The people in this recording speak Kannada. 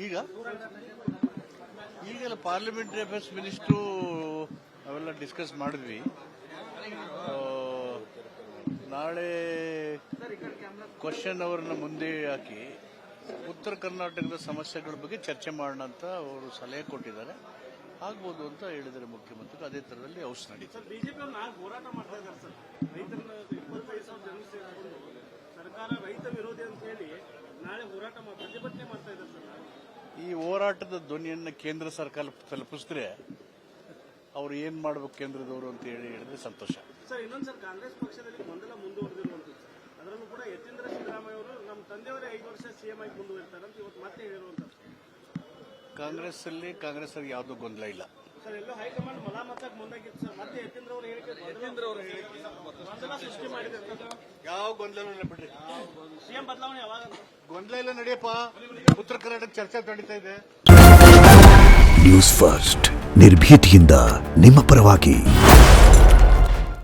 ಈಗೆಲ್ಲ ಪಾರ್ಲಿಮೆಂಟರಿ ಅಫೇರ್ಸ್ ಮಿನಿಸ್ಟ್ರು ಅವೆಲ್ಲ ಡಿಸ್ಕಸ್ ಮಾಡಿದ್ವಿ. ನಾಳೆ ಕ್ವಶನ್ ಅವರನ್ನ ಮುಂದೆ ಹಾಕಿ ಉತ್ತರ ಕರ್ನಾಟಕದ ಸಮಸ್ಯೆಗಳ ಬಗ್ಗೆ ಚರ್ಚೆ ಮಾಡೋಣ ಅಂತ ಅವರು ಸಲಹೆ ಕೊಟ್ಟಿದ್ದಾರೆ. ಆಗ್ಬೋದು ಅಂತ ಹೇಳಿದ್ದಾರೆ ಮುಖ್ಯಮಂತ್ರಿ. ಅದೇ ತರದಲ್ಲಿ ಹೌಸ್ ನಡೀತಾರೆ. ಬಿಜೆಪಿ ಹೋರಾಟ ಮಾಡ್ತಾ ಇದ್ದಾರೆ ಸರ್. ರೈತರನ್ನ 25,000 ಜನ ಸೇರಿಕೊಂಡು ಸರ್ಕಾರ ರೈತ ವಿರೋಧಿ ಅಂತ ಹೇಳಿ ನಾಳೆ ಹೋರಾಟ ಪ್ರತಿಭಟನೆ ಮಾಡ್ತಾ ಇದ್ದಾರೆ ಸರ್. ಈ ಹೋರಾಟದ ಧ್ವನಿಯನ್ನ ಕೇಂದ್ರ ಸರ್ಕಾರ ತಲುಪಿಸಿದ್ರೆ ಅವ್ರು ಏನ್ ಮಾಡ್ಬೇಕು ಕೇಂದ್ರದವರು ಅಂತ ಹೇಳಿದ್ರೆ ಸಂತೋಷ. ಸರ್ ಇನ್ನೊಂದು ಸರ್, ಕಾಂಗ್ರೆಸ್ ಪಕ್ಷದಲ್ಲಿ ಗೊಂದಲ ಮುಂದುವರೆದಿರುವಂತದ್ದು. ಅದರಲ್ಲೂ ಕೂಡ ಯತೀಂದ್ರ ಸಿದ್ದರಾಮಯ್ಯ ಅವರು ನಮ್ಮ ತಂದೆಯವರೇ 5 ವರ್ಷ ಸಿಎಂ ಆಗಿ ಮುಂದುವರಿತಾರೆ ಅಂತ ಇವತ್ತು ಮತ್ತೆ ಹೇಳಿರುವಂತದ್ದು. ಕಾಂಗ್ರೆಸ್ ಅವ್ರಿಗೆ ಯಾವುದೂ ಗೊಂದಲ ಇಲ್ಲ ಸರ್. ಎಲ್ಲೋ ಹೈಕಮಾಂಡ್ ಮಲಾಮತಕ್ಕೆ ಮುಂದಾಗಿತ್ತು ಸರ್. ಮತ್ತೆ ಯತೀಂದ್ರ ಅವರು ಹೇಳಿಕೆ ಗೊಂದಲ ಸೃಷ್ಟಿ ಮಾಡಿದ್ದಾರೆ. ಯಾವ ಗೊಂದಲ ಇಲ್ಲ ಬಿಡ್ರಿ. ಸಿಎಂ ಬದಲಾವಣೆ ಯಾವಾಗ? ಗೊಂದಲ ಇಲ್ಲ, ನಡೆಯಪ್ಪ. ಉತ್ತರ ಕರ್ನಾಟಕ ಚರ್ಚೆ ನಡೀತಾ ಇದೆ. ನ್ಯೂಸ್ ಫಸ್ಟ್ ನಿರ್ಭೀತಿಯಿಂದ ನಿಮ್ಮ ಪರವಾಗಿ.